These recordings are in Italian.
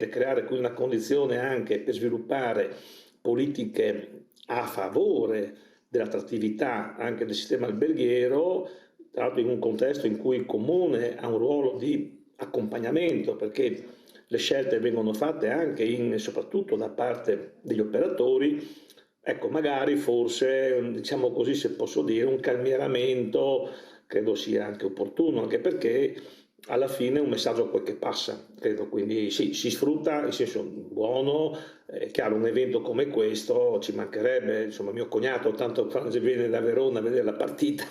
creare quindi una condizione anche per sviluppare politiche a favore dell'attrattività anche del sistema alberghiero, tra l'altro in un contesto in cui il comune ha un ruolo di accompagnamento, perché le scelte vengono fatte anche soprattutto da parte degli operatori. Ecco, magari forse, diciamo così, se posso dire, un calmieramento credo sia anche opportuno, anche perché alla fine è un messaggio poi che passa, credo, quindi sì, si sfrutta in senso buono, è chiaro, un evento come questo ci mancherebbe, insomma mio cognato tanto quando viene da Verona a vedere la partita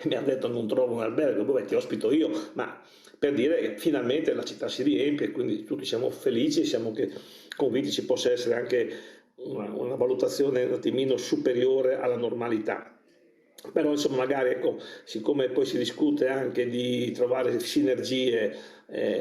mi ha detto non trovo un albergo, dove ti ospito io, ma per dire che finalmente la città si riempie, quindi tutti siamo felici, siamo che convinti ci possa essere anche una valutazione un attimino superiore alla normalità. Però insomma magari ecco, siccome poi si discute anche di trovare sinergie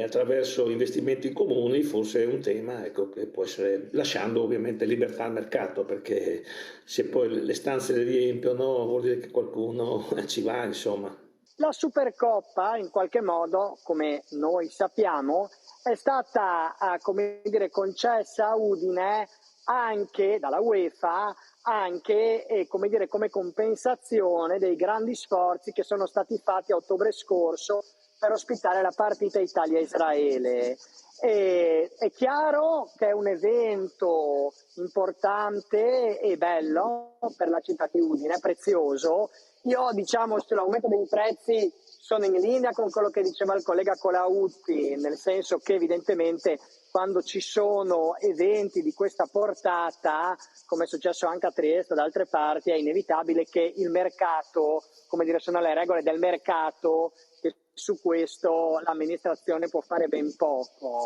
attraverso investimenti comuni, forse è un tema ecco, che può essere, lasciando ovviamente libertà al mercato, perché se poi le stanze le riempiono vuol dire che qualcuno ci va, insomma. La Supercoppa, in qualche modo, come noi sappiamo, è stata, come dire, concessa a Udine anche dalla UEFA, anche come dire, come compensazione dei grandi sforzi che sono stati fatti a ottobre scorso per ospitare la partita Italia-Israele. È chiaro che è un evento importante e bello per la città di Udine, prezioso. Io diciamo sull'aumento dei prezzi sono in linea con quello che diceva il collega Colautti, nel senso che evidentemente quando ci sono eventi di questa portata, come è successo anche a Trieste o da altre parti, è inevitabile che il mercato, come dire, sono le regole del mercato, e su questo l'amministrazione può fare ben poco.